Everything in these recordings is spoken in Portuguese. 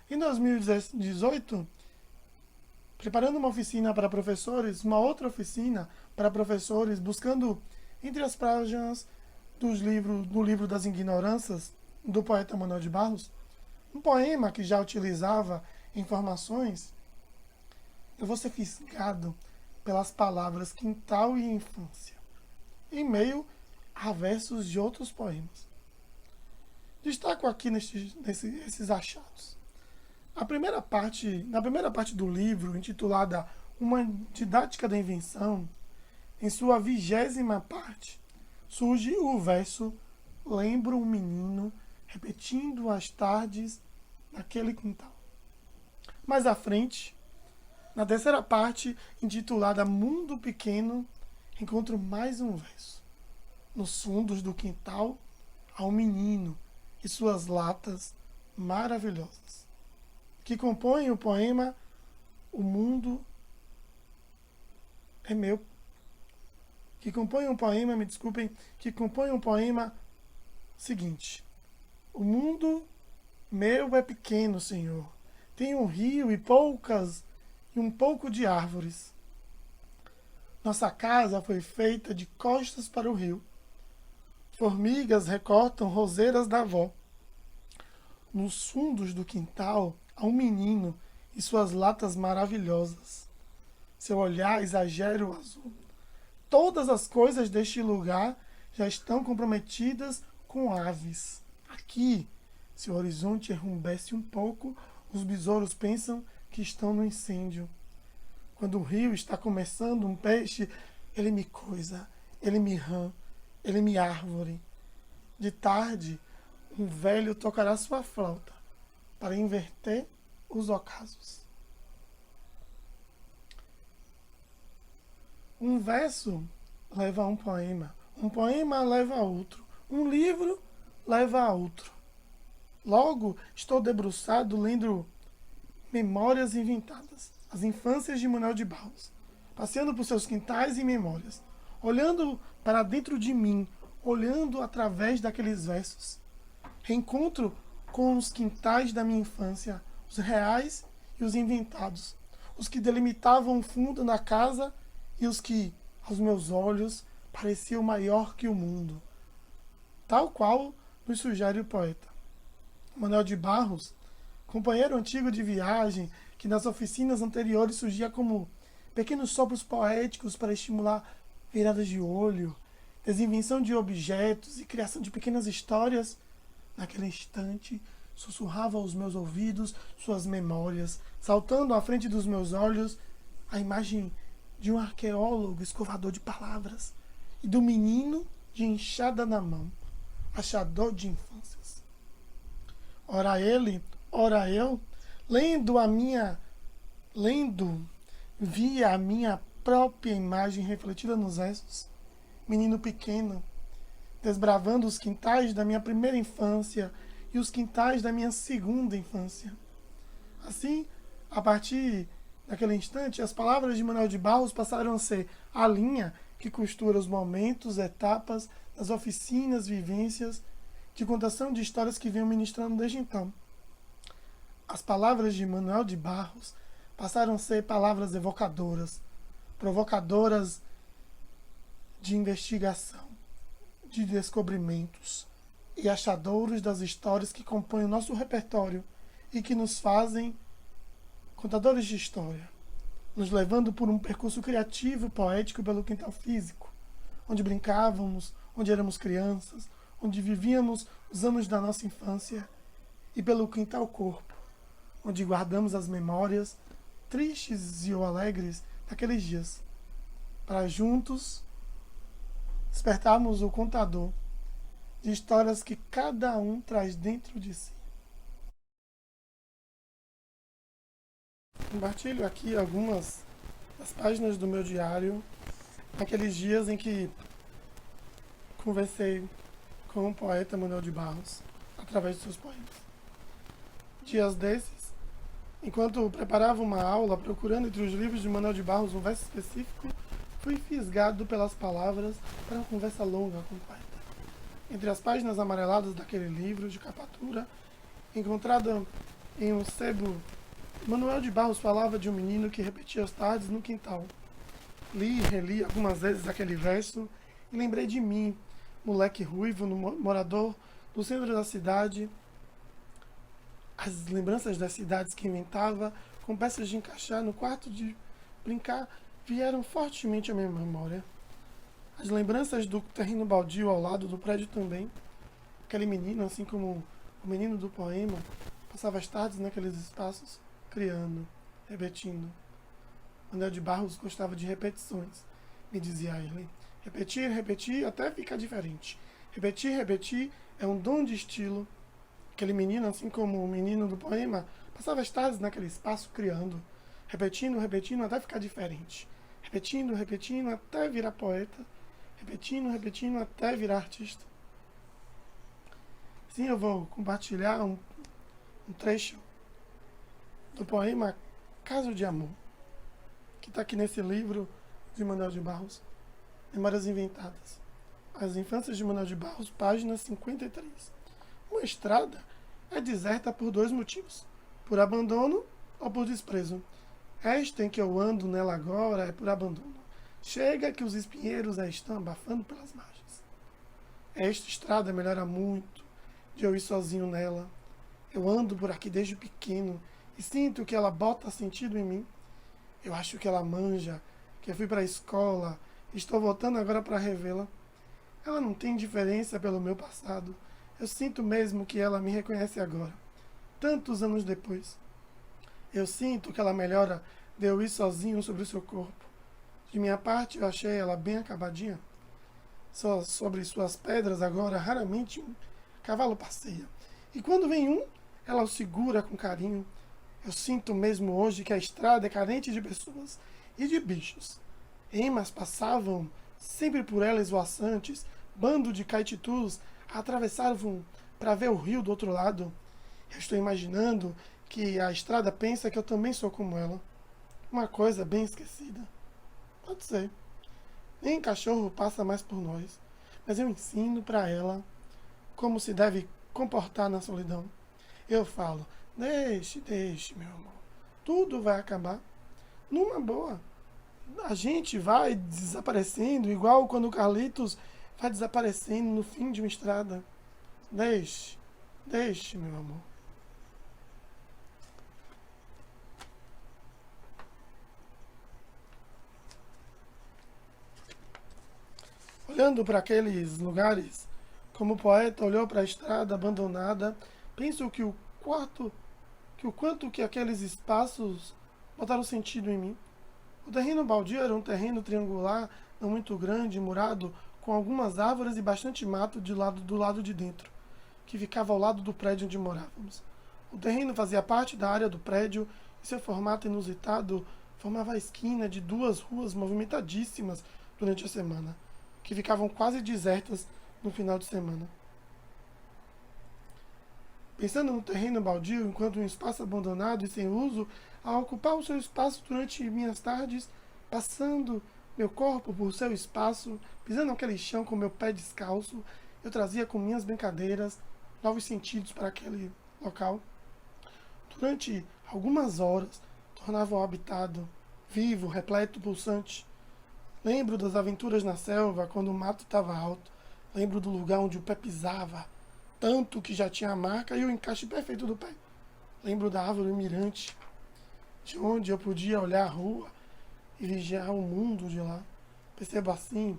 Em 2018, preparando uma oficina para professores, uma outra oficina para professores, buscando entre as páginas do livro das Ignorâncias, do poeta Manuel de Barros, um poema que já utilizava informações, eu vou ser fisgado pelas palavras quintal e infância, em meio a versos de outros poemas. Destaco aqui esses achados. Na primeira parte do livro, intitulada Uma Didática da Invenção, em sua 20ª parte, surge o verso Lembro um menino repetindo as tardes naquele quintal. Mais à frente, na terceira parte, intitulada Mundo Pequeno, encontro mais um verso. Nos fundos do quintal, há um menino e suas latas maravilhosas, que compõem o poema O Mundo é Meu. Que compõem um poema, me desculpem, que compõem um poema seguinte. O mundo meu é pequeno, Senhor. Tem um rio e um pouco de árvores. Nossa casa foi feita de costas para o rio. Formigas recortam roseiras da avó. Nos fundos do quintal há um menino e suas latas maravilhosas. Seu olhar exagera o azul. Todas as coisas deste lugar já estão comprometidas com aves. Aqui, se o horizonte enrubesce um pouco, os besouros pensam que estão no incêndio. Quando o rio está começando um peixe, ele me coisa, ele me rã, ele me árvore. De tarde, um velho tocará sua flauta para inverter os ocasos. Um verso leva a um poema leva a outro, um livro leva a outro. Logo, estou debruçado lendo Memórias Inventadas, as infâncias de Manuel de Barros, passeando por seus quintais e memórias, olhando para dentro de mim, olhando através daqueles versos. Reencontro com os quintais da minha infância, os reais e os inventados, os que delimitavam o fundo da casa e os que, aos meus olhos, pareciam maior que o mundo. Tal qual nos sugere o poeta. Manuel de Barros, companheiro antigo de viagem, que nas oficinas anteriores surgia como pequenos sopros poéticos para estimular viradas de olho, desinvenção de objetos e criação de pequenas histórias, naquele instante sussurrava aos meus ouvidos suas memórias, saltando à frente dos meus olhos a imagem de um arqueólogo escovador de palavras e do menino de enxada na mão, achador de infâncias. Ora ele, ora eu, lendo, via a minha própria imagem refletida nos versos, menino pequeno, desbravando os quintais da minha primeira infância e os quintais da minha segunda infância. Assim, a partir daquele instante, as palavras de Manuel de Barros passaram a ser a linha que costura os momentos, etapas das oficinas, vivências de contação de histórias que venho ministrando desde então. As palavras de Manuel de Barros passaram a ser palavras evocadoras, provocadoras de investigação, de descobrimentos e achadouros das histórias que compõem o nosso repertório e que nos fazem contadores de história, nos levando por um percurso criativo, poético pelo quintal físico, onde brincávamos, onde éramos crianças, onde vivíamos os anos da nossa infância, e pelo quintal corpo, onde guardamos as memórias, tristes e ou alegres, daqueles dias, para juntos despertarmos o contador de histórias que cada um traz dentro de si. Compartilho aqui algumas das páginas do meu diário, naqueles dias em que conversei com o poeta Manuel de Barros, através de seus poemas. Dias desses, enquanto preparava uma aula, procurando entre os livros de Manuel de Barros um verso específico, fui fisgado pelas palavras para uma conversa longa com o poeta. Entre as páginas amareladas daquele livro de capa dura, encontrada em um sebo, Manuel de Barros falava de um menino que repetia as tardes no quintal. Li e reli algumas vezes aquele verso e lembrei de mim, moleque ruivo, morador do centro da cidade. As lembranças das cidades que inventava, com peças de encaixar no quarto de brincar, vieram fortemente à minha memória. As lembranças do terreno baldio ao lado do prédio também. Aquele menino, assim como o menino do poema, passava as tardes naqueles espaços, criando, repetindo. Manuel de Barros gostava de repetições, me dizia ele. Repetir, repetir, até ficar diferente. Repetir, repetir é um dom de estilo. Aquele menino, assim como o menino do poema, passava as tardes naquele espaço criando, repetindo, repetindo, até ficar diferente. Repetindo, repetindo, até virar poeta. Repetindo, repetindo, até virar artista. Sim, eu vou compartilhar um trecho do poema Caso de Amor, que está aqui nesse livro de Manuel de Barros, Memórias Inventadas. As Infâncias de Manuel de Barros, página 53. Uma estrada é deserta por dois motivos: por abandono ou por desprezo. Esta em que eu ando nela agora é por abandono. Chega que os espinheiros a estão abafando pelas margens. Esta estrada melhora muito de eu ir sozinho nela. Eu ando por aqui desde pequeno e sinto que ela bota sentido em mim. Eu acho que ela manja, que eu fui para a escola e estou voltando agora para revê-la. Ela não tem diferença pelo meu passado. Eu sinto mesmo que ela me reconhece agora, tantos anos depois. Eu sinto que ela melhora de eu ir sozinho sobre o seu corpo. De minha parte, eu achei ela bem acabadinha. Só sobre suas pedras agora, raramente um cavalo passeia. E quando vem um, ela o segura com carinho. Eu sinto mesmo hoje que a estrada é carente de pessoas e de bichos. Emas passavam sempre por ela esvoaçantes, bando de caititus atravessavam para ver o rio do outro lado. Eu estou imaginando que a estrada pensa que eu também sou como ela. Uma coisa bem esquecida. Pode ser. Nem cachorro passa mais por nós, mas eu ensino para ela como se deve comportar na solidão. Eu falo, deixe, meu amor. Tudo vai acabar. Numa boa. A gente vai desaparecendo, igual quando o Carlitos vai desaparecendo no fim de uma estrada. Deixe, meu amor. Olhando para aqueles lugares, como o poeta olhou para a estrada abandonada, penso que o quanto que aqueles espaços botaram sentido em mim. O terreno baldio era um terreno triangular, não muito grande, murado, com algumas árvores e bastante mato do lado de dentro, que ficava ao lado do prédio onde morávamos. O terreno fazia parte da área do prédio e seu formato inusitado formava a esquina de duas ruas movimentadíssimas durante a semana, que ficavam quase desertas no final de semana. Pensando no terreno baldio enquanto um espaço abandonado e sem uso, a ocupar o seu espaço durante minhas tardes, passando meu corpo por seu espaço, pisando naquele chão com meu pé descalço, eu trazia com minhas brincadeiras novos sentidos para aquele local. Durante algumas horas, tornava-o habitado, vivo, repleto, pulsante. Lembro das aventuras na selva, quando o mato estava alto. Lembro do lugar onde o pé pisava, tanto que já tinha a marca e o encaixe perfeito do pé. Lembro da árvore mirante, de onde eu podia olhar a rua e vigiar o mundo de lá. Percebo assim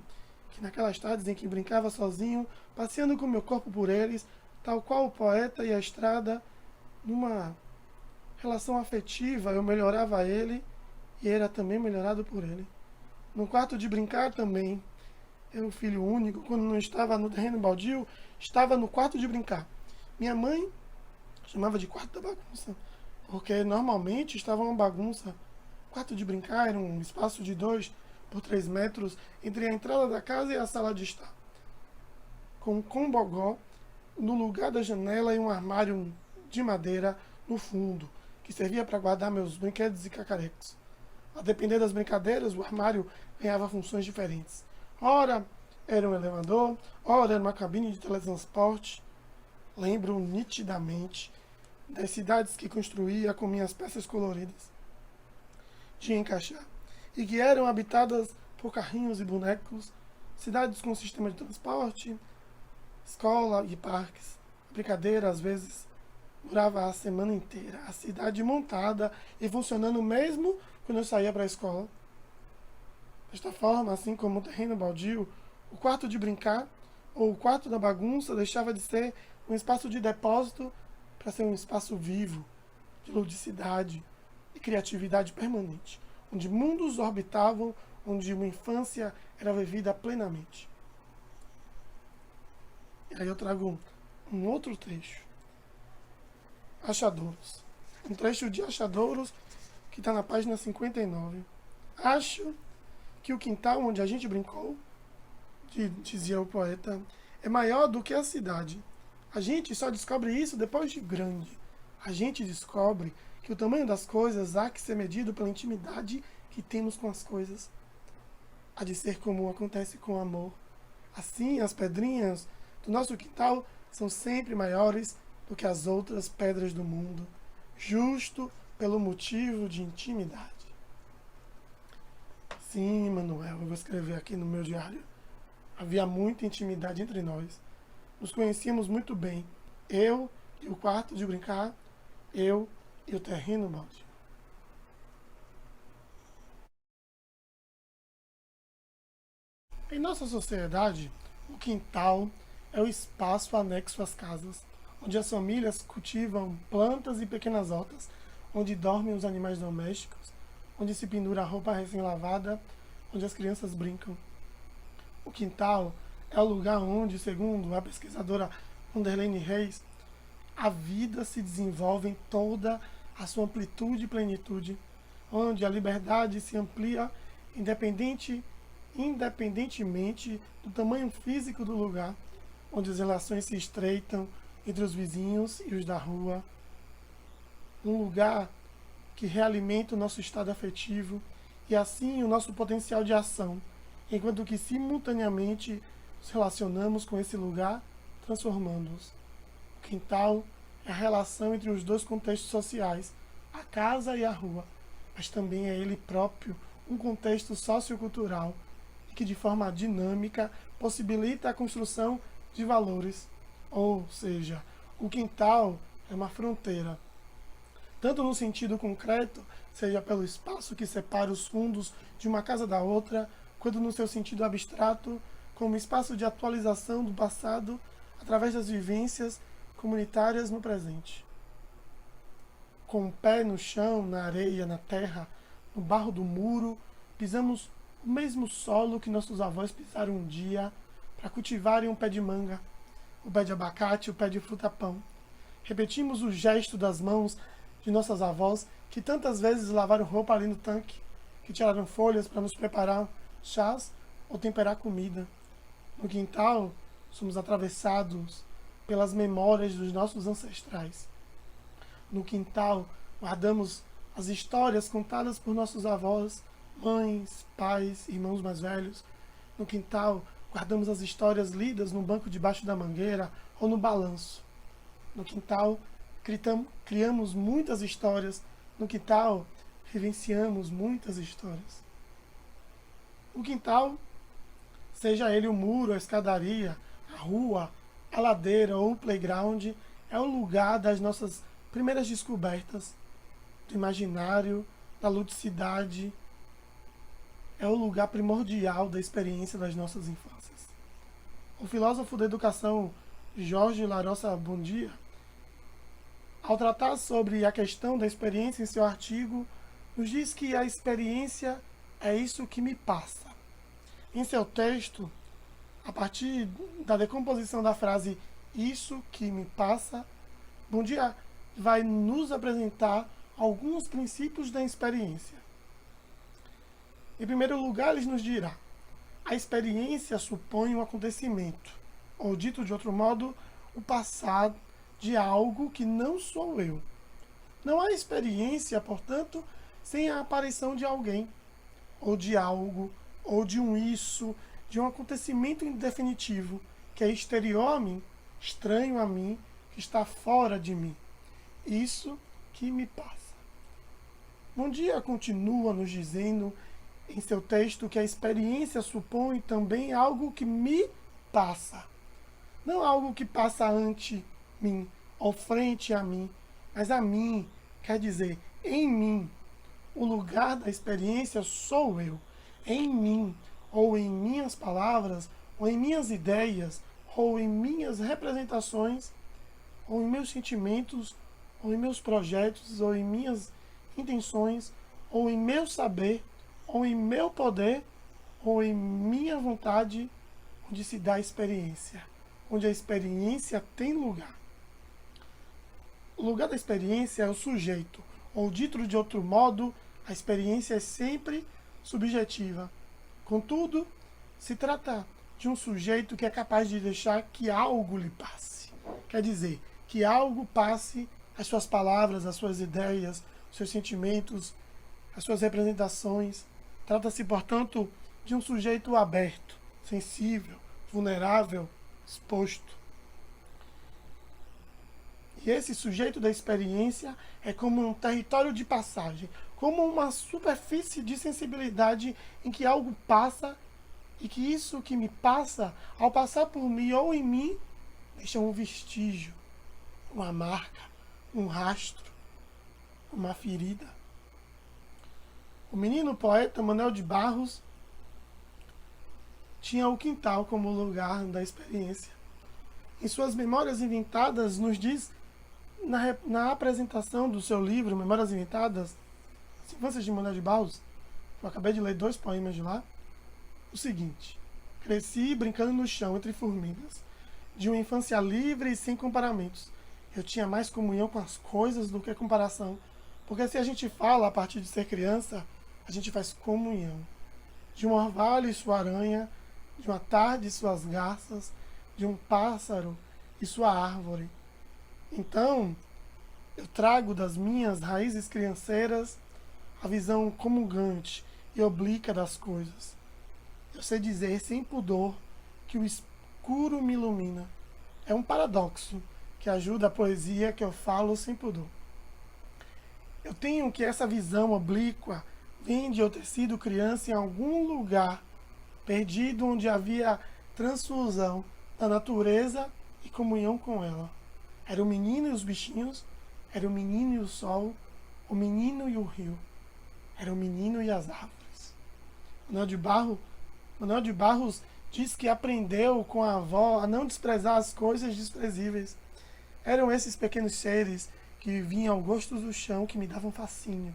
que naquelas tardes em que brincava sozinho, passeando com meu corpo por eles, tal qual o poeta e a estrada, numa relação afetiva, eu melhorava ele e era também melhorado por ele. No quarto de brincar também, eu, filho único, quando não estava no terreno baldio, estava no quarto de brincar. Minha mãe chamava de quarto da bagunça, porque normalmente estava uma bagunça. O quarto de brincar era um espaço de 2 por 3 metros entre a entrada da casa e a sala de estar, com um combogó no lugar da janela e um armário de madeira no fundo, que servia para guardar meus brinquedos e cacarecos. A depender das brincadeiras, o armário ganhava funções diferentes. Ora era um elevador, ora era uma cabine de teletransporte. Lembro nitidamente das cidades que construía com minhas peças coloridas de encaixar, e que eram habitadas por carrinhos e bonecos, cidades com sistema de transporte, escola e parques. A brincadeira, às vezes, durava a semana inteira, a cidade montada e funcionando mesmo quando eu saía para a escola. Desta forma, assim como o terreno baldio, o quarto de brincar ou o quarto da bagunça deixava de ser um espaço de depósito para ser um espaço vivo, de ludicidade e criatividade permanente, onde mundos orbitavam, onde uma infância era vivida plenamente. E aí eu trago um outro trecho. Achadouros. Um trecho de Achadouros que está na página 59. Acho que o quintal onde a gente brincou, dizia o poeta, é maior do que a cidade. A gente só descobre isso depois de grande. A gente descobre que o tamanho das coisas há que ser medido pela intimidade que temos com as coisas. Há de ser como acontece com o amor. Assim, as pedrinhas do nosso quintal são sempre maiores do que as outras pedras do mundo, justo pelo motivo de intimidade. Sim, Manuel, eu vou escrever aqui no meu diário. Havia muita intimidade entre nós. Nos conhecíamos muito bem. Eu e o quarto de brincar, eu e o terreno baldio. Em nossa sociedade, o quintal é o espaço anexo às casas, onde as famílias cultivam plantas e pequenas hortas, onde dormem os animais domésticos, onde se pendura a roupa recém-lavada, onde as crianças brincam. O quintal é o lugar onde, segundo a pesquisadora Wanderlene Reis, a vida se desenvolve em toda a sua amplitude e plenitude, onde a liberdade se amplia independentemente do tamanho físico do lugar, onde as relações se estreitam entre os vizinhos e os da rua. Um lugar que realimenta o nosso estado afetivo e assim o nosso potencial de ação, enquanto que simultaneamente nos relacionamos com esse lugar, transformando-os. O quintal é a relação entre os dois contextos sociais, a casa e a rua, mas também é ele próprio um contexto sociocultural que de forma dinâmica possibilita a construção de valores. Ou seja, o quintal é uma fronteira, tanto no sentido concreto, seja pelo espaço que separa os fundos de uma casa da outra, quanto no seu sentido abstrato, como espaço de atualização do passado através das vivências comunitárias no presente. Com o pé no chão, na areia, na terra, no barro do muro, pisamos o mesmo solo que nossos avós pisaram um dia para cultivarem um pé de manga, o pé de abacate, o pé de fruta-pão. Repetimos o gesto das mãos de nossas avós que tantas vezes lavaram roupa ali no tanque, que tiraram folhas para nos preparar chás ou temperar comida. No quintal, somos atravessados pelas memórias dos nossos ancestrais. No quintal, guardamos as histórias contadas por nossos avós, mães, pais, irmãos mais velhos. No quintal, guardamos as histórias lidas no banco debaixo da mangueira ou no balanço. No quintal, criamos muitas histórias. No quintal, vivenciamos muitas histórias. O quintal, seja ele o muro, a escadaria, a rua, a ladeira ou o playground, é o lugar das nossas primeiras descobertas, do imaginário, da ludicidade. É o lugar primordial da experiência das nossas infâncias. O filósofo da educação Jorge Larossa Bondia, ao tratar sobre a questão da experiência em seu artigo, nos diz que a experiência é isso que me passa. Em seu texto, a partir da decomposição da frase isso que me passa, Bondia vai nos apresentar alguns princípios da experiência. Em primeiro lugar, ele nos dirá: a experiência supõe um acontecimento, ou dito de outro modo, o passado de algo que não sou eu. Não há experiência, portanto, sem a aparição de alguém, ou de algo, ou de um isso, de um acontecimento indefinitivo, que é exterior a mim, estranho a mim, que está fora de mim. isso que me passa. Bom Dia continua nos dizendo em seu texto que a experiência supõe também algo que me passa. Não algo que passa ante mim, ou frente a mim, mas a mim, quer dizer, em mim. O lugar da experiência sou eu, em mim, ou em minhas palavras, ou em minhas ideias, ou em minhas representações, ou em meus sentimentos, ou em meus projetos, ou em minhas intenções, ou em meu saber, ou em meu poder, ou em minha vontade, onde se dá a experiência, onde a experiência tem lugar. O lugar da experiência é o sujeito, ou dito de outro modo, a experiência é sempre subjetiva. Contudo, se trata de um sujeito que é capaz de deixar que algo lhe passe. Quer dizer, que algo passe as suas palavras, as suas ideias, os seus sentimentos, as suas representações. Trata-se, portanto, de um sujeito aberto, sensível, vulnerável, exposto. E esse sujeito da experiência é como um território de passagem, como uma superfície de sensibilidade em que algo passa e que isso que me passa, ao passar por mim ou em mim, deixa um vestígio, uma marca, um rastro, uma ferida. O menino poeta Manuel de Barros tinha o quintal como lugar da experiência. Em suas Memórias Inventadas, nos diz, na apresentação do seu livro, Memórias Inventadas, As Infâncias de Manuel de Barros, eu acabei de ler 2 poemas de lá, o seguinte: cresci brincando no chão entre formigas, de uma infância livre e sem comparamentos. Eu tinha mais comunhão com as coisas do que comparação, porque se a gente fala a partir de ser criança, a gente faz comunhão. De um orvalho e sua aranha, de uma tarde e suas garças, de um pássaro e sua árvore. Então, eu trago das minhas raízes crianceiras a visão comungante e oblíqua das coisas. Eu sei dizer sem pudor que o escuro me ilumina. É um paradoxo que ajuda a poesia que eu falo sem pudor. Eu tenho que essa visão oblíqua vem de eu ter sido criança em algum lugar perdido onde havia transfusão da natureza e comunhão com ela. Era o menino e os bichinhos, era o menino e o sol, o menino e o rio, era o menino e as árvores. Manuel de Barros diz que aprendeu com a avó a não desprezar as coisas desprezíveis. Eram esses pequenos seres que viviam ao gosto do chão que me davam fascínio.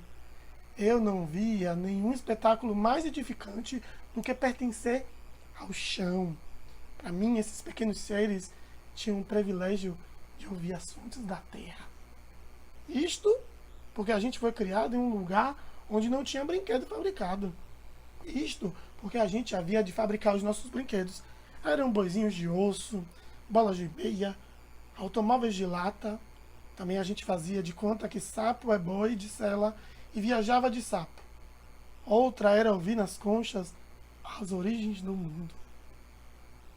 Eu não via nenhum espetáculo mais edificante do que pertencer ao chão. Para mim, esses pequenos seres tinham o privilégio de ouvir as fontes da terra. Isto porque a gente foi criado em um lugar onde não tinha brinquedo fabricado. Isto porque a gente havia de fabricar os nossos brinquedos. Eram boizinhos de osso, bolas de meia, automóveis de lata. Também a gente fazia de conta que sapo é boi de sela e viajava de sapo. Outra era ouvir nas conchas as origens do mundo.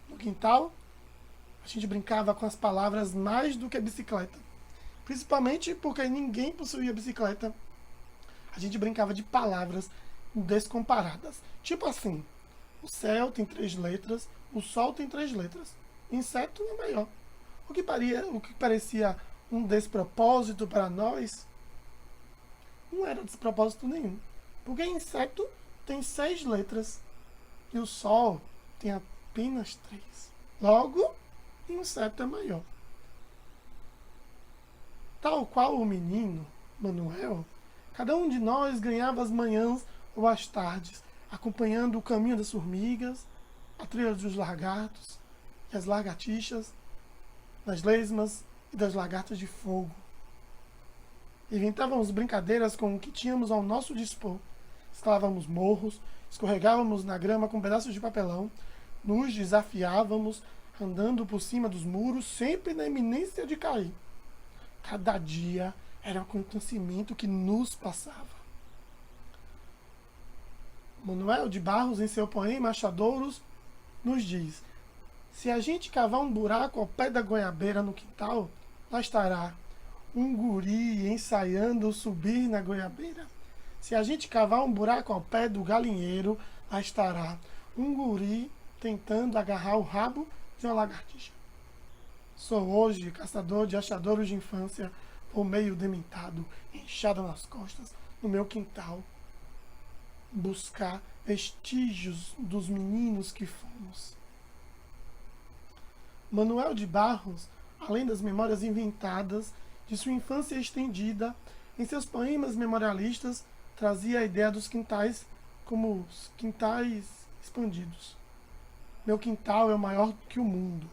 No quintal, a gente brincava com as palavras mais do que bicicleta. Principalmente porque ninguém possuía bicicleta. A gente brincava de palavras descomparadas. Tipo assim, o céu tem 3 letras, o sol tem 3 letras. Inseto é maior. O que parecia um despropósito para nós, não era despropósito nenhum. Porque inseto tem 6 letras e o sol tem apenas 3. Logo, inseto é maior. Tal qual o menino, Manuel, cada um de nós ganhava as manhãs ou as tardes, acompanhando o caminho das formigas, a trilha dos lagartos e as lagartixas, das lesmas e das lagartas de fogo. Inventávamos brincadeiras com o que tínhamos ao nosso dispor. Escalávamos morros, escorregávamos na grama com pedaços de papelão, nos desafiávamos andando por cima dos muros, sempre na iminência de cair. Cada dia era um acontecimento que nos passava. Manuel de Barros, em seu poema Achadouros, nos diz: se a gente cavar um buraco ao pé da goiabeira no quintal, lá estará um guri ensaiando subir na goiabeira. Se a gente cavar um buraco ao pé do galinheiro, lá estará um guri tentando agarrar o rabo de uma lagartixa. Sou hoje caçador de achadouros de infância, vou meio dementado, inchada nas costas, no meu quintal, buscar vestígios dos meninos que fomos. Manuel de Barros, além das memórias inventadas de sua infância estendida, em seus poemas memorialistas trazia a ideia dos quintais como os quintais expandidos. Meu quintal é o maior que o mundo.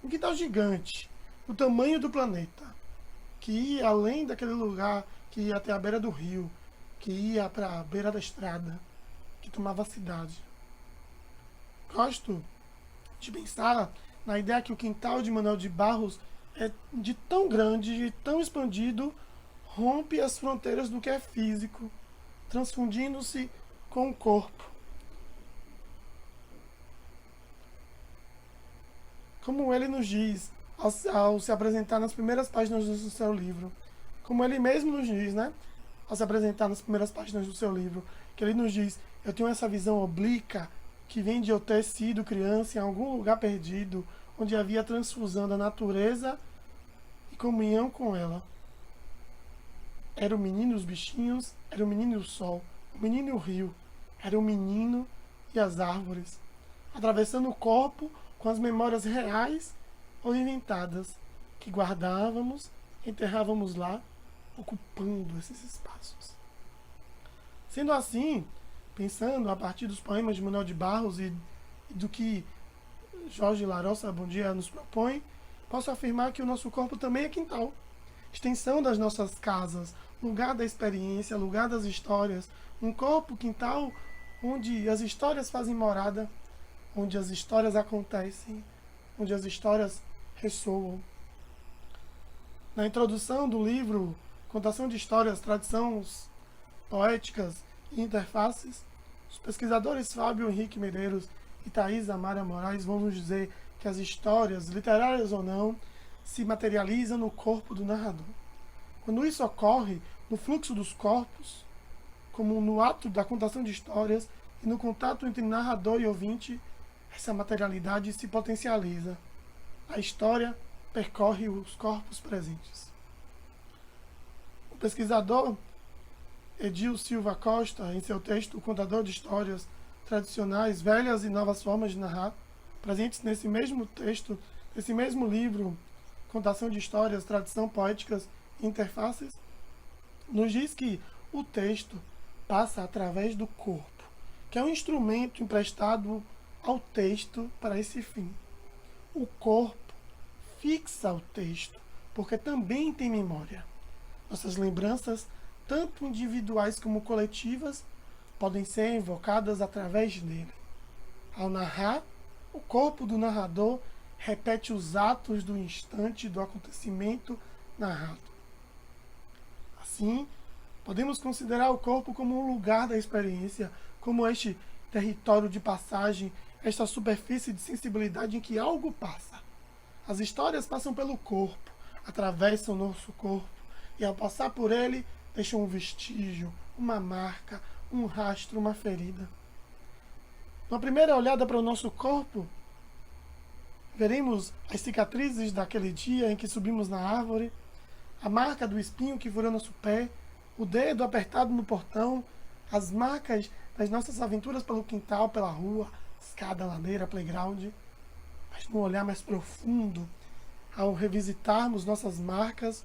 Um quintal gigante, do tamanho do planeta, que ia além daquele lugar, que ia até a beira do rio, que ia para a beira da estrada, que tomava a cidade. Gosto de pensar na ideia que o quintal de Manuel de Barros é de tão grande, de tão expandido, rompe as fronteiras do que é físico, transfundindo-se com o corpo. Como ele nos diz ao se apresentar nas primeiras páginas do seu livro, como ele mesmo nos diz, né? Ao se apresentar nas primeiras páginas do seu livro, que ele nos diz: eu tenho essa visão oblíqua que vem de eu ter sido criança em algum lugar perdido, onde havia transfusão da natureza e comunhão com ela. Era o menino e os bichinhos, era o menino e o sol, o menino e o rio, era o menino e as árvores, atravessando o corpo com as memórias reais ou inventadas, que guardávamos, enterrávamos lá, ocupando esses espaços. Sendo assim, pensando a partir dos poemas de Manuel de Barros e do que Jorge Larossa Bom Dia nos propõe, posso afirmar que o nosso corpo também é quintal, extensão das nossas casas, lugar da experiência, lugar das histórias, um corpo quintal onde as histórias fazem morada, onde as histórias acontecem, onde as histórias ressoam. Na introdução do livro Contação de Histórias, Tradições Poéticas e Interfaces, os pesquisadores Fábio Henrique Medeiros e Thaís Amara Moraes vão nos dizer que as histórias, literárias ou não, se materializam no corpo do narrador. Quando isso ocorre no fluxo dos corpos, como no ato da contação de histórias e no contato entre narrador e ouvinte, essa materialidade se potencializa. A história percorre os corpos presentes. O pesquisador Edil Silva Costa, em seu texto O Contador de Histórias Tradicionais, Velhas e Novas Formas de Narrar, presentes nesse mesmo texto, nesse mesmo livro, Contação de Histórias, Tradição Poéticas e Interfaces, nos diz que o texto passa através do corpo, que é um instrumento emprestado ao texto para esse fim. O corpo fixa o texto, porque também tem memória. Nossas lembranças, tanto individuais como coletivas, podem ser invocadas através dele. Ao narrar, o corpo do narrador repete os atos do instante do acontecimento narrado. Assim, podemos considerar o corpo como um lugar da experiência, como este território de passagem, esta superfície de sensibilidade em que algo passa. As histórias passam pelo corpo, atravessam o nosso corpo, e ao passar por ele, deixam um vestígio, uma marca, um rastro, uma ferida. Numa primeira olhada para o nosso corpo, veremos as cicatrizes daquele dia em que subimos na árvore, a marca do espinho que furou nosso pé, o dedo apertado no portão, as marcas das nossas aventuras pelo quintal, pela rua, escada, ladeira, playground. Mas num olhar mais profundo, ao revisitarmos nossas marcas,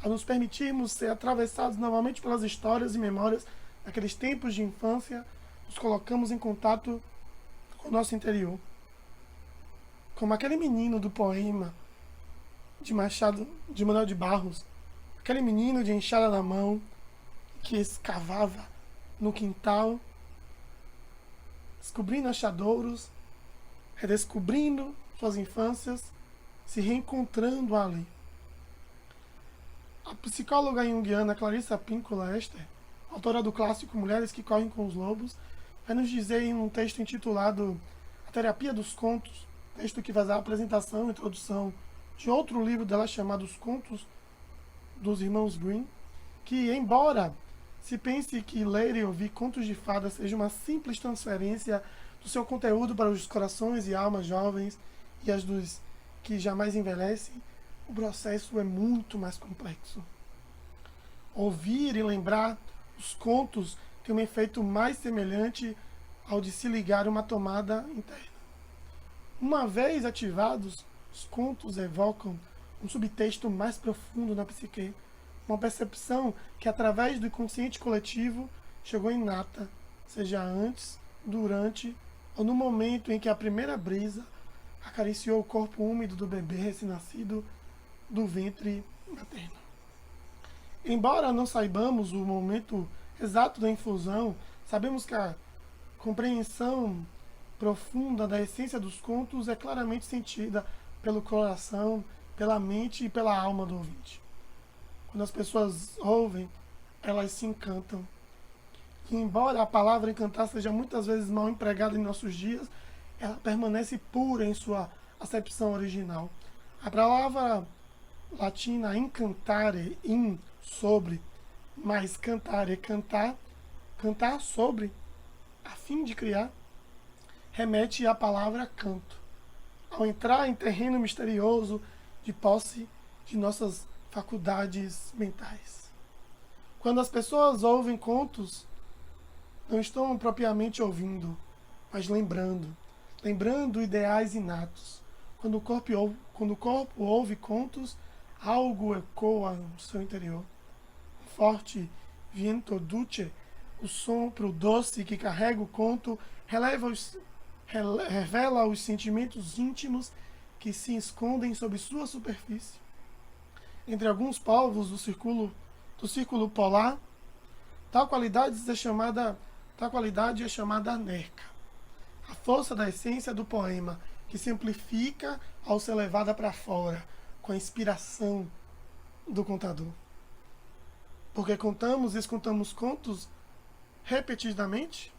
a nos permitirmos ser atravessados novamente pelas histórias e memórias daqueles tempos de infância, nos colocamos em contato com o nosso interior. Como aquele menino do poema de Manuel de Barros, aquele menino de enxada na mão, que escavava no quintal, descobrindo achadouros, redescobrindo suas infâncias, se reencontrando ali. A psicóloga junguiana Clarissa Pinkola Ester, autora do clássico Mulheres que Correm com os Lobos, vai nos dizer em um texto intitulado A Terapia dos Contos, texto que faz a apresentação e introdução de outro livro dela chamado Os Contos dos irmãos Grimm, que, embora se pense que ler e ouvir contos de fadas seja uma simples transferência do seu conteúdo para os corações e almas jovens e as dos que jamais envelhecem, o processo é muito mais complexo. Ouvir e lembrar os contos tem um efeito mais semelhante ao de se ligar uma tomada interna. Uma vez ativados, os contos evocam um subtexto mais profundo na psique, uma percepção que, através do inconsciente coletivo, chegou inata, seja antes, durante ou no momento em que a primeira brisa acariciou o corpo úmido do bebê recém-nascido do ventre materno. Embora não saibamos o momento exato da infusão, sabemos que a compreensão profunda da essência dos contos é claramente sentida pelo coração, pela mente e pela alma do ouvinte. Quando as pessoas ouvem, elas se encantam. E embora a palavra encantar seja muitas vezes mal empregada em nossos dias, ela permanece pura em sua acepção original. A palavra latina encantare, in, sobre, mais cantare, cantar, cantar sobre, a fim de criar, remete à palavra canto. Ao entrar em terreno misterioso de posse de nossas faculdades mentais. Quando as pessoas ouvem contos, não estão propriamente ouvindo, mas lembrando ideais inatos. Quando o corpo ouve contos, algo ecoa no seu interior. Um forte viento dulce, o sopro doce que carrega o conto, revela os sentimentos íntimos que se escondem sob sua superfície. Entre alguns povos do círculo polar, tal qualidade é chamada nerca, a força da essência do poema, que se amplifica ao ser levada para fora, com a inspiração do contador. Porque contamos e escutamos contos repetidamente,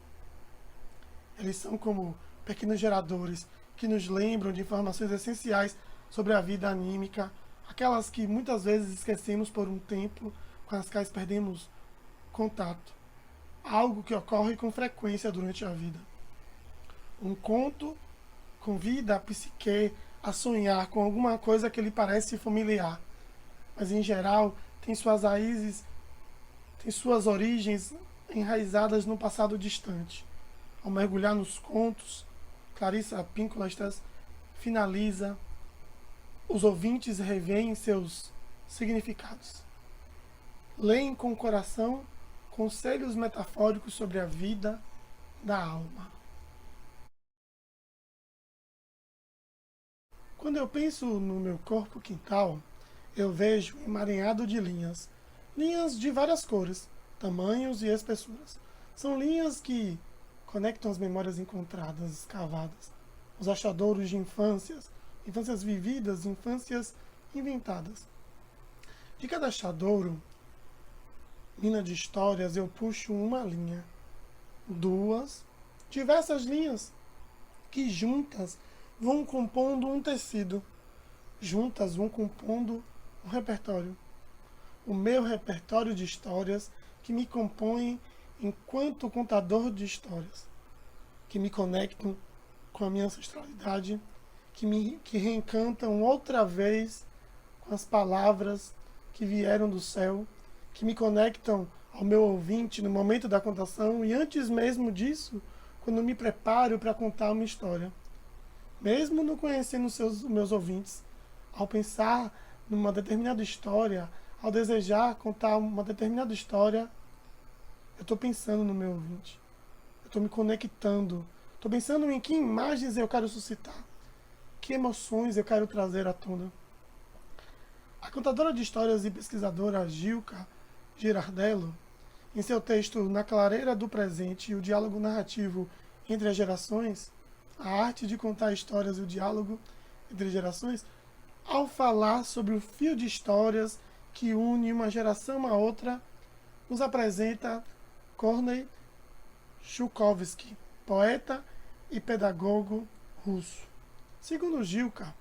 eles são como pequenos geradores que nos lembram de informações essenciais sobre a vida anímica, aquelas que muitas vezes esquecemos por um tempo, com as quais perdemos contato. Algo que ocorre com frequência durante a vida. Um conto convida a psique a sonhar com alguma coisa que lhe parece familiar, mas em geral tem suas origens enraizadas no passado distante. Ao mergulhar nos contos, Clarissa Pinkola finaliza, os ouvintes revêem seus significados. Leem com o coração conselhos metafóricos sobre a vida da alma. Quando eu penso no meu corpo quintal, eu vejo um emaranhado de linhas. Linhas de várias cores, tamanhos e espessuras. São linhas que conectam as memórias encontradas, escavadas, os achadouros de infâncias vividas, infâncias inventadas. De cada achadouro, mina de histórias, eu puxo uma linha, duas, diversas linhas, que juntas vão compondo um tecido, juntas vão compondo um repertório. O meu repertório de histórias que me compõem enquanto contador de histórias, que me conectam com a minha ancestralidade, que reencantam outra vez com as palavras que vieram do céu, que me conectam ao meu ouvinte no momento da contação e antes mesmo disso, quando me preparo para contar uma história. Mesmo não conhecendo meus ouvintes, ao pensar numa determinada história, ao desejar contar uma determinada história, eu estou pensando no meu ouvinte. Eu estou me conectando. Estou pensando em que imagens eu quero suscitar. Que emoções eu quero trazer à tona. A contadora de histórias e pesquisadora Gilka Girardello, em seu texto Na Clareira do Presente e o Diálogo Narrativo entre as Gerações, a arte de contar histórias e o diálogo entre gerações, ao falar sobre o fio de histórias que une uma geração a outra, nos apresenta Kornei Chukovsky, poeta e pedagogo russo. Segundo Gilka,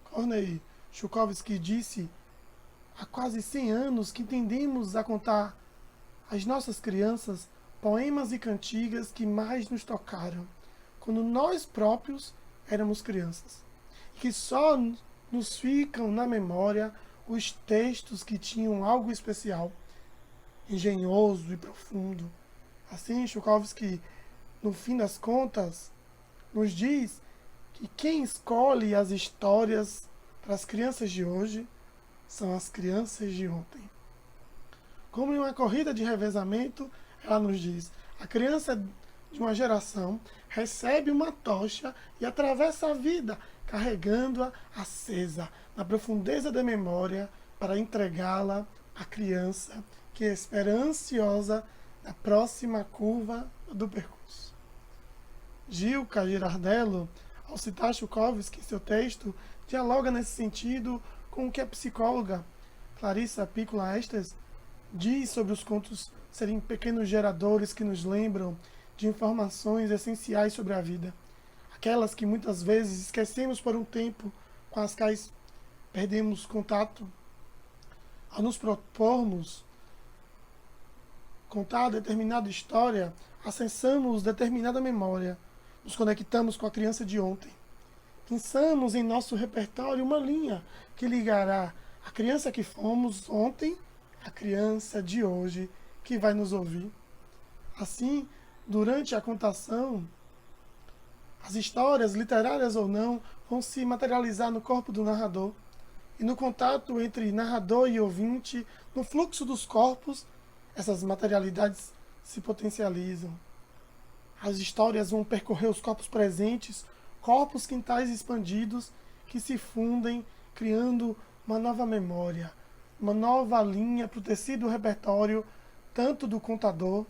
Kornei Chukovsky disse há quase 100 anos que tendemos a contar às nossas crianças poemas e cantigas que mais nos tocaram, quando nós próprios éramos crianças. E que só nos ficam na memória os textos que tinham algo especial, engenhoso e profundo. Assim, Chukowski, no fim das contas, nos diz que quem escolhe as histórias para as crianças de hoje são as crianças de ontem. Como em uma corrida de revezamento, ela nos diz, a criança de uma geração recebe uma tocha e atravessa a vida, carregando-a acesa na profundeza da memória para entregá-la à criança que espera ansiosa na próxima curva do percurso. Gilca Girardello, ao citar Chukowski em seu texto, dialoga nesse sentido com o que a psicóloga Clarissa Piccola Estes diz sobre os contos serem pequenos geradores que nos lembram de informações essenciais sobre a vida, aquelas que muitas vezes esquecemos por um tempo, com as quais perdemos contato. Ao nos propormos contar determinada história, acessamos determinada memória, nos conectamos com a criança de ontem. Pensamos em nosso repertório uma linha que ligará a criança que fomos ontem à criança de hoje que vai nos ouvir. Assim, durante a contação, as histórias, literárias ou não, vão se materializar no corpo do narrador. E no contato entre narrador e ouvinte, no fluxo dos corpos, essas materialidades se potencializam. As histórias vão percorrer os corpos presentes, corpos quintais expandidos que se fundem, criando uma nova memória, uma nova linha para o tecido repertório, tanto do contador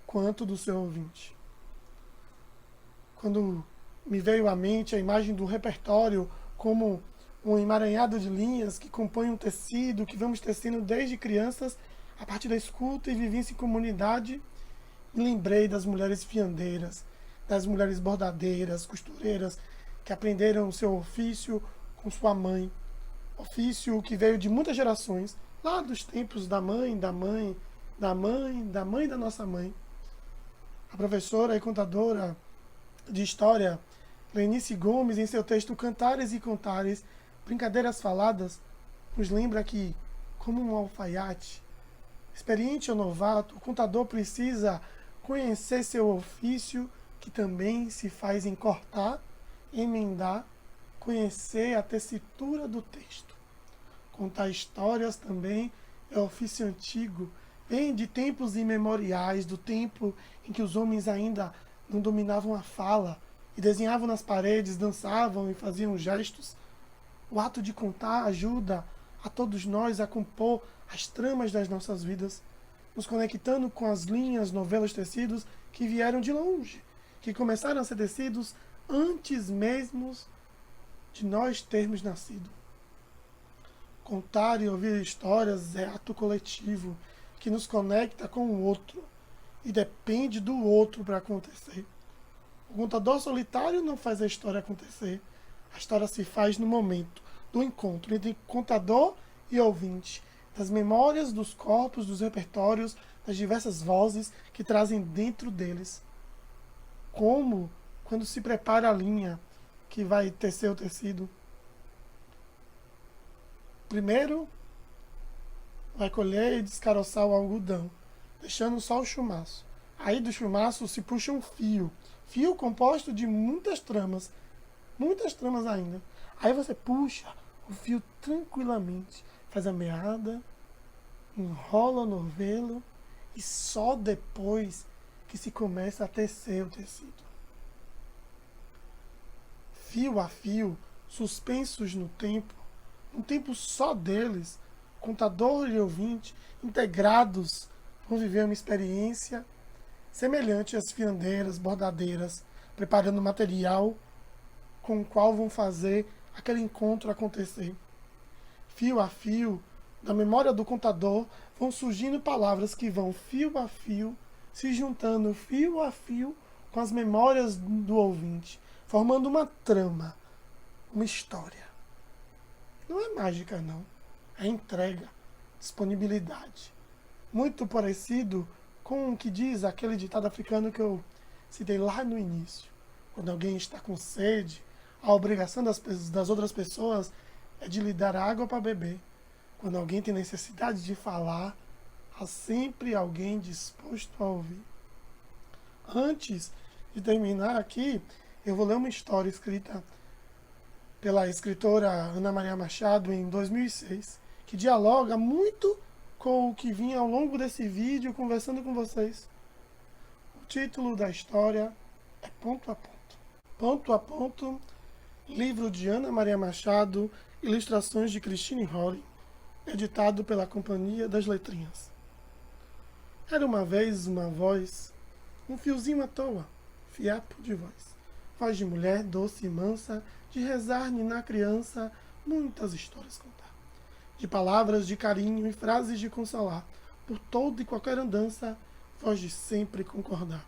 quanto do seu ouvinte. Quando me veio à mente a imagem do repertório como um emaranhado de linhas que compõem um tecido que vamos tecendo desde crianças a partir da escuta e vivência em comunidade, me lembrei das mulheres fiandeiras, das mulheres bordadeiras, costureiras, que aprenderam o seu ofício com sua mãe. Ofício que veio de muitas gerações, lá dos tempos da mãe, da mãe, da mãe, da mãe da nossa mãe. A professora e contadora de história, Lenice Gomes, em seu texto Cantares e Contares, Brincadeiras Faladas, nos lembra que, como um alfaiate, experiente ou novato, o contador precisa conhecer seu ofício, que também se faz em cortar, emendar, conhecer a tessitura do texto. Contar histórias também é ofício antigo, vem de tempos imemoriais, do tempo em que os homens ainda não dominavam a fala e desenhavam nas paredes, dançavam e faziam gestos. O ato de contar ajuda a todos nós a compor as tramas das nossas vidas, nos conectando com as linhas, novelas, tecidos que vieram de longe, que começaram a ser tecidos antes mesmo de nós termos nascido. Contar e ouvir histórias é ato coletivo que nos conecta com o outro e depende do outro para acontecer. O contador solitário não faz a história acontecer. A história se faz no momento do encontro entre contador e ouvinte, das memórias, dos corpos, dos repertórios, das diversas vozes que trazem dentro deles. Como quando se prepara a linha que vai tecer o tecido. Primeiro, vai colher e descaroçar o algodão, deixando só o chumaço. Aí do chumaço se puxa um fio composto de muitas tramas ainda. Aí você puxa o fio tranquilamente, faz a meada, enrola o novelo e só depois que se começa a tecer o tecido. Fio a fio, suspensos no tempo, um tempo só deles, contador e ouvinte, integrados, vão viver uma experiência semelhante às fiandeiras, bordadeiras, preparando material com o qual vão fazer aquele encontro acontecer. Fio a fio, na memória do contador, vão surgindo palavras que vão fio a fio, se juntando fio a fio com as memórias do ouvinte, formando uma trama, uma história. Não é mágica, não. É entrega. disponibilidade. Muito parecido com o que diz aquele ditado africano que eu citei lá no início. Quando alguém está com sede, a obrigação das outras pessoas é de lhe dar água para beber. Quando alguém tem necessidade de falar, há sempre alguém disposto a ouvir. Antes de terminar aqui, eu vou ler uma história escrita pela escritora Ana Maria Machado em 2006, que dialoga muito com o que vinha ao longo desse vídeo conversando com vocês. O título da história é Ponto a Ponto. Ponto a Ponto, livro de Ana Maria Machado, ilustrações de Christine Holly, editado pela Companhia das Letrinhas. Era uma vez uma voz, um fiozinho à toa, fiapo de voz. Voz de mulher doce e mansa, de rezar ninar criança, muitas histórias contar. De palavras de carinho e frases de consolar, por toda e qualquer andança, voz de sempre concordar.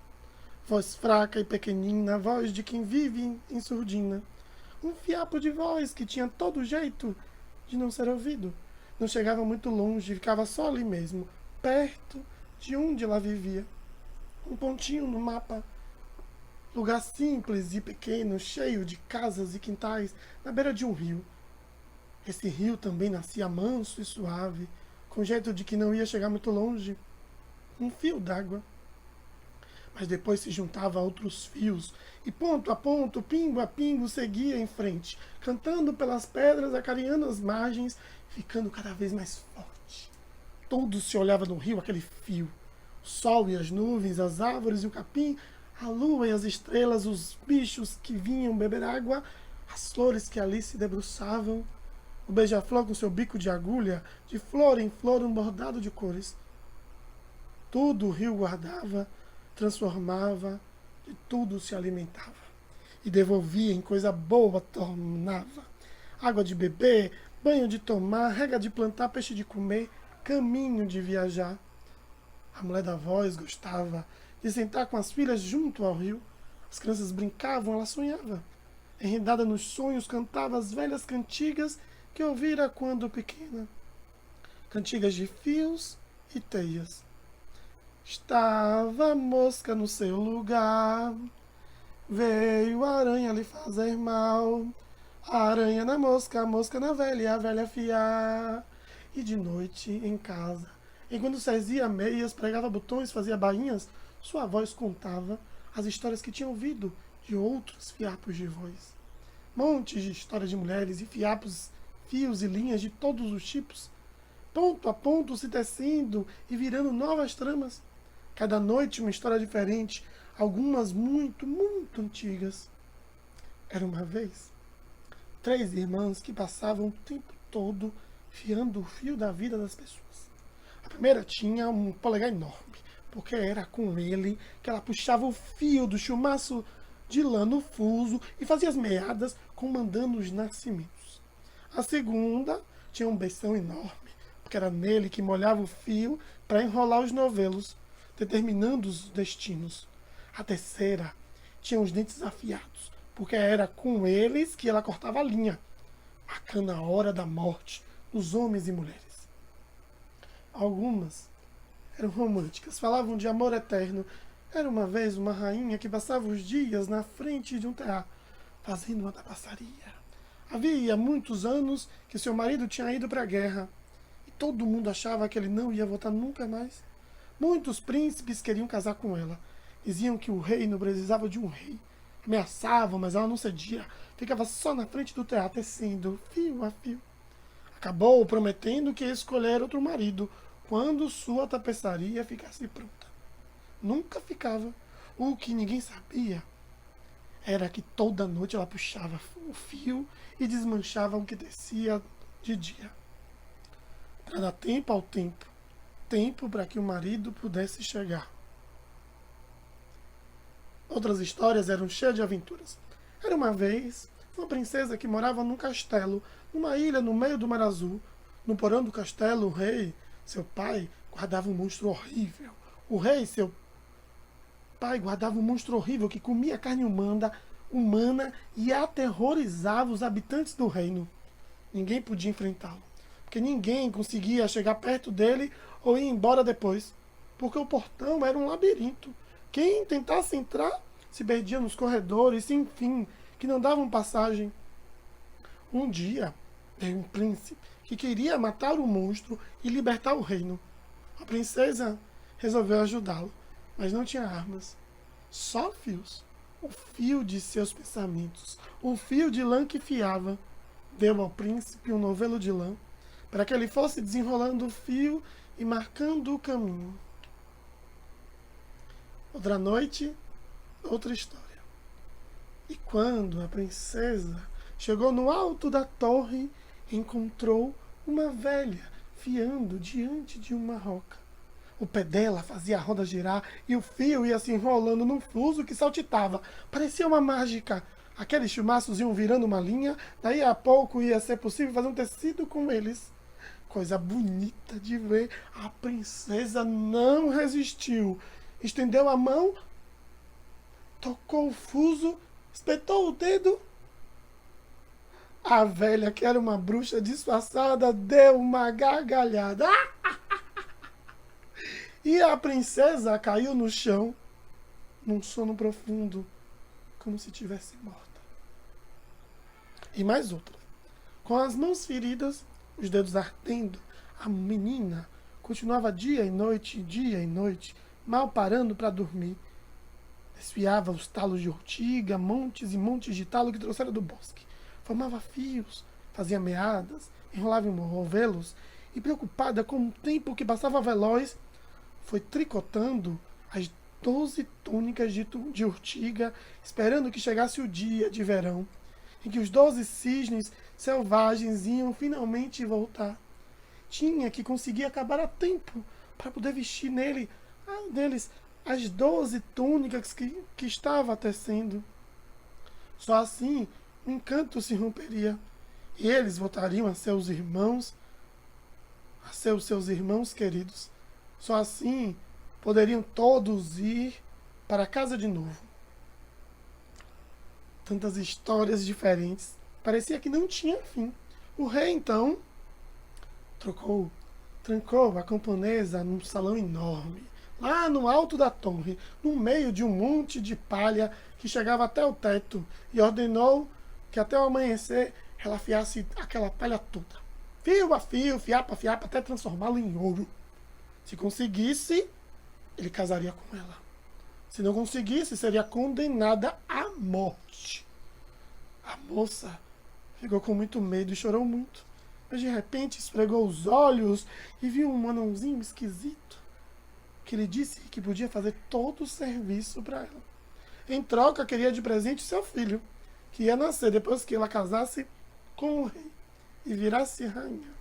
Voz fraca e pequenina, voz de quem vive em surdina. Um fiapo de voz que tinha todo jeito de não ser ouvido. Não chegava muito longe, ficava só ali mesmo, perto de onde ela vivia. Um pontinho no mapa. Lugar simples e pequeno, cheio de casas e quintais, na beira de um rio. Esse rio também nascia manso e suave, com jeito de que não ia chegar muito longe. Um fio d'água. Mas depois se juntava a outros fios, e ponto a ponto, pingo a pingo, seguia em frente, cantando pelas pedras, acarinhando as margens, ficando cada vez mais forte. Todos se olhavam no rio, aquele fio. O sol e as nuvens, as árvores e o capim, a lua e as estrelas, os bichos que vinham beber água, as flores que ali se debruçavam, o beija-flor com seu bico de agulha, de flor em flor um bordado de cores. Tudo o rio guardava, transformava, de tudo se alimentava. E devolvia em coisa boa, tornava. Água de beber, banho de tomar, rega de plantar, peixe de comer, caminho de viajar. A mulher da voz gostava de sentar com as filhas junto ao rio. As crianças brincavam, ela sonhava. Enredada nos sonhos, cantava as velhas cantigas que ouvira quando pequena. Cantigas de fios e teias. Estava a mosca no seu lugar, veio a aranha lhe fazer mal. A aranha na mosca, a mosca na velha, e a velha fiar. E de noite, em casa, enquanto cesia meias, pregava botões, fazia bainhas, sua voz contava as histórias que tinha ouvido de outros fiapos de voz. Montes de histórias de mulheres e fiapos, fios e linhas de todos os tipos, ponto a ponto se tecendo e virando novas tramas. Cada noite uma história diferente, algumas muito, muito antigas. Era uma vez 3 irmãs que passavam o tempo todo fiando o fio da vida das pessoas. A primeira tinha um polegar enorme, porque era com ele que ela puxava o fio do chumaço de lã no fuso e fazia as meadas comandando os nascimentos. A segunda tinha um beição enorme, porque era nele que molhava o fio para enrolar os novelos, determinando os destinos. A terceira tinha os dentes afiados, porque era com eles que ela cortava a linha, marcando a hora da morte dos homens e mulheres. Algumas eram românticas, falavam de amor eterno. Era uma vez uma rainha que passava os dias na frente de um tear, fazendo uma tapeçaria. Havia muitos anos que seu marido tinha ido para a guerra, e todo mundo achava que ele não ia voltar nunca mais. Muitos príncipes queriam casar com ela. Diziam que o reino precisava de um rei. Ameaçavam, mas ela não cedia. Ficava só na frente do teatro, tecendo fio a fio. Acabou prometendo que ia escolher outro marido quando sua tapeçaria ficasse pronta. Nunca ficava. O que ninguém sabia era que toda noite ela puxava o fio e desmanchava o que descia de dia. Para dar tempo ao tempo. Tempo para que o marido pudesse chegar. Outras histórias eram cheias de aventuras. Era uma vez uma princesa que morava num castelo, numa ilha no meio do Mar Azul. No porão do castelo, o rei, seu pai, guardava um monstro horrível. O rei, seu pai, guardava um monstro horrível que comia carne humana e aterrorizava os habitantes do reino. Ninguém podia enfrentá-lo, porque ninguém conseguia chegar perto dele ou ir embora depois, porque o portão era um labirinto. Quem tentasse entrar se perdia nos corredores, sem fim, que não davam passagem. Um dia, veio um príncipe que queria matar o monstro e libertar o reino. A princesa resolveu ajudá-lo, mas não tinha armas, só fios. O fio de seus pensamentos, o fio de lã que fiava. Deu ao príncipe um novelo de lã, para que ele fosse desenrolando o fio e marcando o caminho. Outra noite, outra história. E quando a princesa chegou no alto da torre, encontrou uma velha fiando diante de uma roca. O pé dela fazia a roda girar e o fio ia se enrolando num fuso que saltitava. Parecia uma mágica. Aqueles chumaços iam virando uma linha, daí a pouco ia ser possível fazer um tecido com eles. Coisa bonita de ver. A princesa não resistiu. Estendeu a mão, tocou o fuso, espetou o dedo. A velha, que era uma bruxa disfarçada, deu uma gargalhada. E a princesa caiu no chão, num sono profundo, como se tivesse morta. E mais outra. Com as mãos feridas, os dedos ardendo, a menina continuava dia e noite, mal parando para dormir. Desfiava os talos de ortiga, montes e montes de talo que trouxera do bosque. Formava fios, fazia meadas, enrolava em rovelos, e preocupada com o tempo que passava veloz, foi tricotando as 12 túnicas de urtiga, esperando que chegasse o dia de verão, em que os 12 cisnes selvagens iam finalmente voltar. Tinha que conseguir acabar a tempo para poder vestir neles as 12 túnicas que estava tecendo. Só assim o encanto se romperia e eles voltariam a seus irmãos, a seus irmãos queridos. Só assim poderiam todos ir para casa de novo. Tantas histórias diferentes. Parecia que não tinha fim. O rei, então, trancou a camponesa num salão enorme, lá no alto da torre, no meio de um monte de palha que chegava até o teto, e ordenou que até o amanhecer ela afiasse aquela palha toda, fio a fio, fiapo a fiapo, até transformá-la em ouro. Se conseguisse, ele casaria com ela. Se não conseguisse, seria condenada à morte. A moça ficou com muito medo e chorou muito. Mas de repente esfregou os olhos e viu um anãozinho esquisito que lhe disse que podia fazer todo o serviço para ela. Em troca, queria de presente seu filho, que ia nascer depois que ela casasse com o rei e virasse rainha.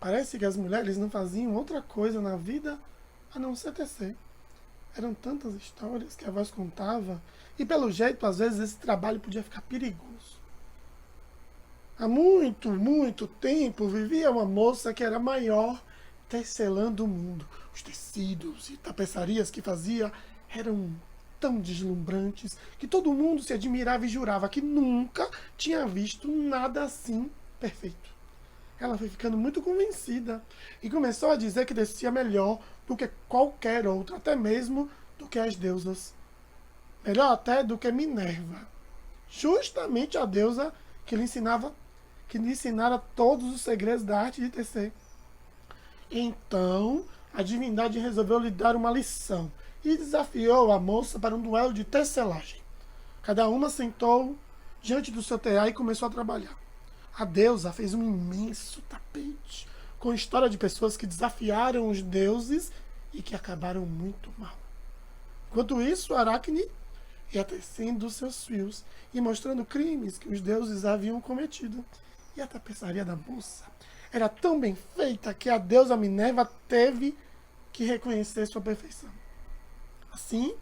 Parece que as mulheres não faziam outra coisa na vida a não ser tecer. Eram tantas histórias que a voz contava, e pelo jeito, às vezes, esse trabalho podia ficar perigoso. Há muito, muito tempo vivia uma moça que era a maior tecelã do mundo. Os tecidos e tapeçarias que fazia eram tão deslumbrantes que todo mundo se admirava e jurava que nunca tinha visto nada assim perfeito. Ela foi ficando muito convencida e começou a dizer que descia melhor do que qualquer outra, até mesmo do que as deusas. Melhor até do que Minerva. Justamente a deusa que lhe ensinara todos os segredos da arte de tecer. Então, a divindade resolveu lhe dar uma lição e desafiou a moça para um duelo de tecelagem. Cada uma sentou diante do seu tear e começou a trabalhar. A deusa fez um imenso tapete com história de pessoas que desafiaram os deuses e que acabaram muito mal. Enquanto isso, Aracne ia tecendo seus fios e mostrando crimes que os deuses haviam cometido. E a tapeçaria da moça era tão bem feita que a deusa Minerva teve que reconhecer sua perfeição. Assim,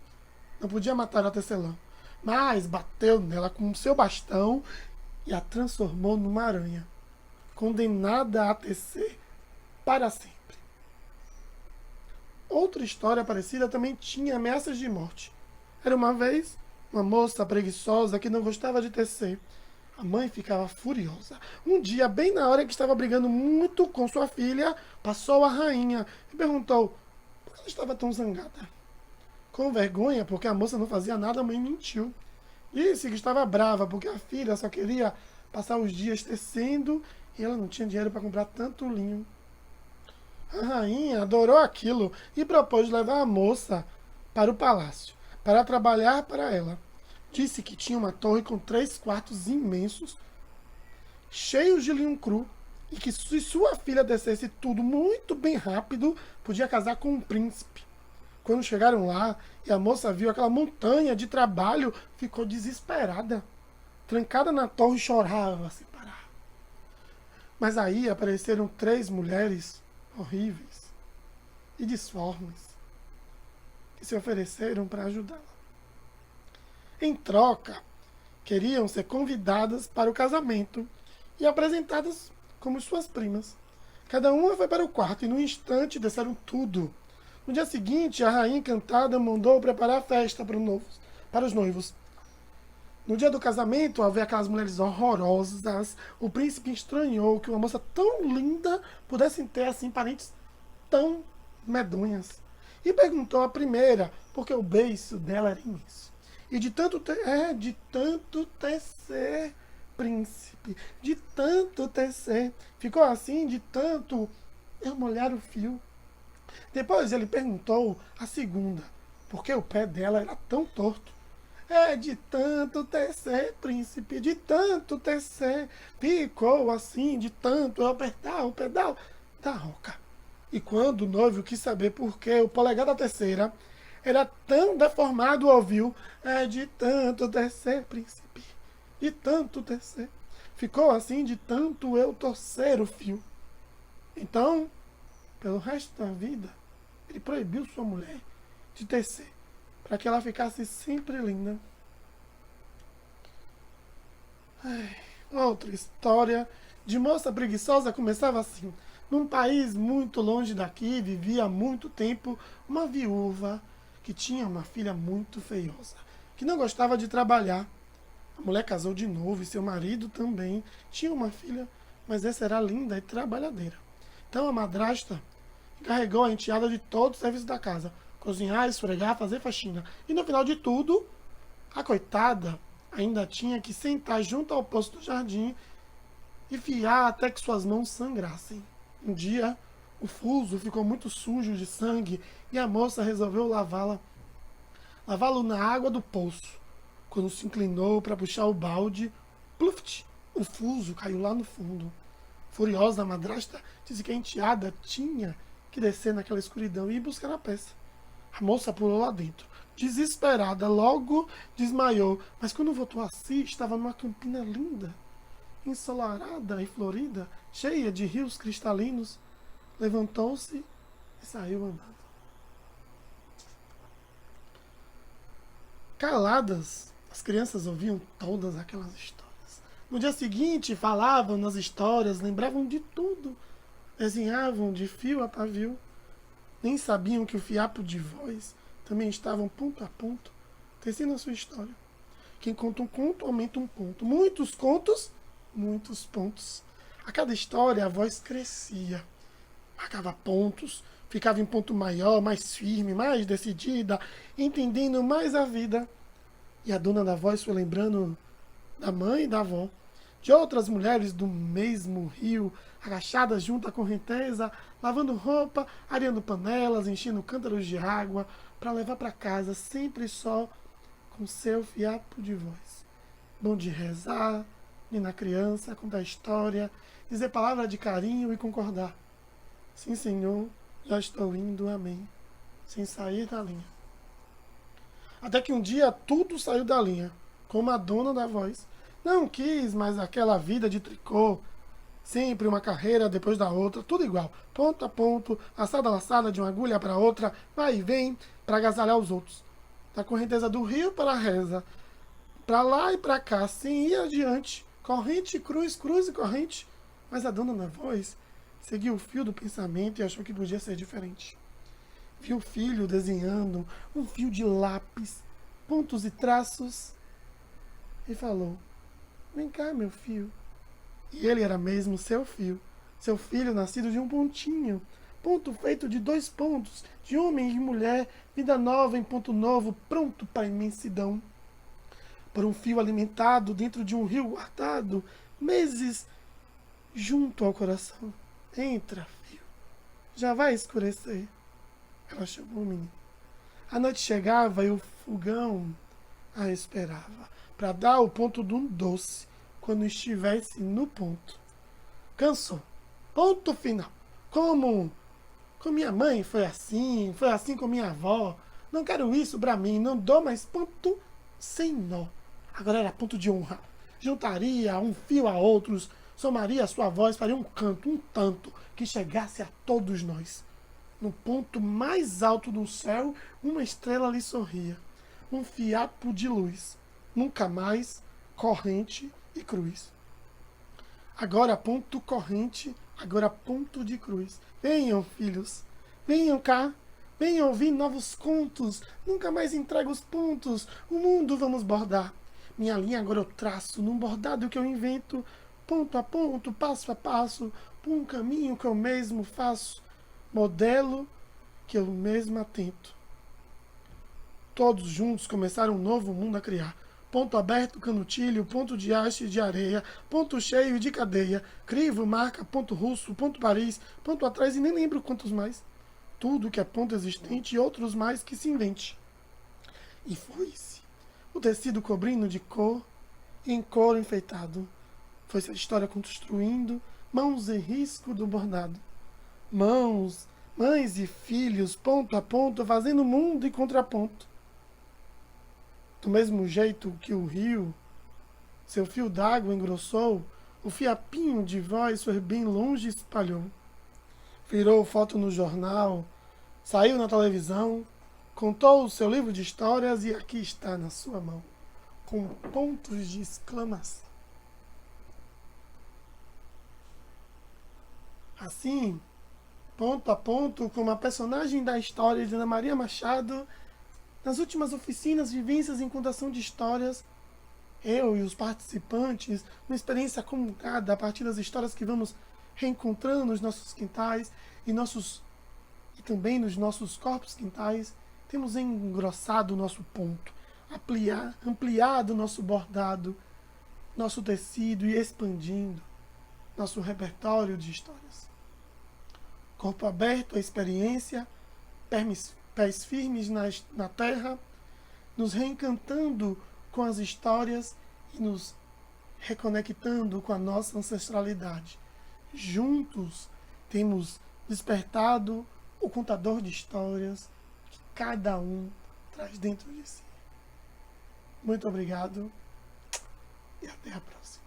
não podia matar a tecelã, mas bateu nela com seu bastão e a transformou numa aranha, condenada a tecer para sempre. Outra história parecida também tinha ameaças de morte. Era uma vez uma moça preguiçosa que não gostava de tecer. A mãe ficava furiosa. Um dia, bem na hora que estava brigando muito com sua filha, passou a rainha e perguntou por que ela estava tão zangada. Com vergonha, porque a moça não fazia nada, a mãe mentiu. Disse que estava brava, porque a filha só queria passar os dias tecendo e ela não tinha dinheiro para comprar tanto linho. A rainha adorou aquilo e propôs levar a moça para o palácio, para trabalhar para ela. Disse que tinha uma torre com 3 quartos imensos, cheios de linho cru, e que se sua filha descesse tudo muito bem rápido, podia casar com um príncipe. Quando chegaram lá e a moça viu aquela montanha de trabalho, ficou desesperada. Trancada na torre, chorava sem parar. Mas aí apareceram 3 mulheres horríveis e disformes que se ofereceram para ajudá-la. Em troca, queriam ser convidadas para o casamento e apresentadas como suas primas. Cada uma foi para o quarto e, num instante, desceram tudo. No dia seguinte, a rainha encantada mandou preparar a festa para os noivos. No dia do casamento, ao ver aquelas mulheres horrorosas, o príncipe estranhou que uma moça tão linda pudesse ter assim parentes tão medonhas. E perguntou à primeira, porque o beiço dela era imenso. E de tanto tecer, príncipe, de tanto tecer. Ficou assim, de tanto eu molhar o fio. Depois ele perguntou à segunda, porque o pé dela era tão torto. De tanto tecer, príncipe, de tanto tecer. Ficou assim, de tanto eu apertar o pedal da roca. E quando o noivo quis saber por que o polegar da terceira era tão deformado, ouviu: de tanto tecer, príncipe, de tanto tecer. Ficou assim de tanto eu torcer o fio. Então, pelo resto da vida, ele proibiu sua mulher de tecer, para que ela ficasse sempre linda. Outra história de moça preguiçosa começava assim. Num país muito longe daqui, vivia há muito tempo uma viúva que tinha uma filha muito feiosa, que não gostava de trabalhar. A mulher casou de novo e seu marido também tinha uma filha, mas essa era linda e trabalhadeira. Então a madrasta encarregou a enteada de todo o serviço da casa: cozinhar, esfregar, fazer faxina. E no final de tudo, a coitada ainda tinha que sentar junto ao poço do jardim e fiar até que suas mãos sangrassem. Um dia, o fuso ficou muito sujo de sangue e a moça resolveu lavá-lo na água do poço. Quando se inclinou para puxar o balde, pluft, o fuso caiu lá no fundo. Furiosa, a madrasta disse que a enteada tinha que descer naquela escuridão e ir buscar a peça. A moça pulou lá dentro. Desesperada, logo desmaiou, mas quando voltou a si, estava numa campina linda, ensolarada e florida, cheia de rios cristalinos. Levantou-se e saiu andando. Caladas, as crianças ouviam todas aquelas histórias. No dia seguinte, falavam nas histórias, lembravam de tudo, desenhavam de fio a pavio. Nem sabiam que o fiapo de voz também estavam ponto a ponto, tecendo a sua história. Quem conta um conto, aumenta um ponto. Muitos contos, muitos pontos. A cada história, a voz crescia, marcava pontos, ficava em ponto maior, mais firme, mais decidida, entendendo mais a vida. E a dona da voz foi lembrando da mãe e da avó, de outras mulheres do mesmo rio, agachadas junto à correnteza, lavando roupa, areando panelas, enchendo cântaros de água, para levar para casa, sempre só com seu fiapo de voz. Bom de rezar, na criança, contar história, dizer palavra de carinho e concordar. Sim, Senhor, já estou indo, amém. Sem sair da linha. Até que um dia tudo saiu da linha, como a dona da voz não quis mais aquela vida de tricô, sempre uma carreira depois da outra, tudo igual, ponto a ponto, laçada a laçada de uma agulha para outra, vai e vem para agasalhar os outros. Da correnteza do rio para a reza, para lá e para cá, sem ir adiante, corrente, cruz, cruz e corrente. Mas a dona da voz seguiu o fio do pensamento e achou que podia ser diferente. Viu o filho desenhando um fio de lápis, pontos e traços, e falou: Vem cá, meu fio. E ele era mesmo seu fio, seu filho nascido de um pontinho, ponto feito de 2 pontos, de homem e mulher, vida nova em ponto novo, pronto para a imensidão. Por um fio alimentado dentro de um rio guardado, meses junto ao coração. Entra, fio, já vai escurecer. Ela chamou o menino. A noite chegava e o fogão a esperava, para dar o ponto de um doce, quando estivesse no ponto. Cansou. Ponto final. Como com minha mãe foi assim com minha avó. Não quero isso pra mim, não dou mais ponto sem nó. Agora era ponto de honra. Juntaria um fio a outros, somaria a sua voz, faria um canto, um tanto, que chegasse a todos nós. No ponto mais alto do céu, uma estrela lhe sorria. Um fiapo de luz. Nunca mais corrente e cruz. Agora ponto corrente, agora ponto de cruz. Venham, filhos, venham cá, venham ouvir novos contos. Nunca mais entrego os pontos, o mundo vamos bordar. Minha linha agora eu traço, num bordado que eu invento, ponto a ponto, passo a passo, por um caminho que eu mesmo faço, modelo que eu mesmo atento. Todos juntos começaram um novo mundo a criar. Ponto aberto, canutilho, ponto de haste de areia, ponto cheio de cadeia, crivo, marca, ponto russo, ponto Paris, ponto atrás e nem lembro quantos mais. Tudo que é ponto existente e outros mais que se invente. E foi-se. O tecido cobrindo de cor, em couro enfeitado. Foi-se a história construindo, mãos em risco do bordado. Mãos, mães e filhos, ponto a ponto, fazendo mundo e contraponto. Do mesmo jeito que o rio, seu fio d'água engrossou, o fiapinho de voz foi bem longe e espalhou. Virou foto no jornal, saiu na televisão, contou o seu livro de histórias e aqui está na sua mão, com pontos de exclamação. Assim, ponto a ponto, como a personagem da história de Ana Maria Machado, nas últimas oficinas, vivências em contação de histórias, eu e os participantes, uma experiência acumulada a partir das histórias que vamos reencontrando nos nossos quintais e também nos nossos corpos quintais, temos engrossado o nosso ponto, ampliado o nosso bordado, nosso tecido e expandindo nosso repertório de histórias. Corpo aberto à experiência, pés firmes na terra, nos reencantando com as histórias e nos reconectando com a nossa ancestralidade. Juntos temos despertado o contador de histórias que cada um traz dentro de si. Muito obrigado e até a próxima.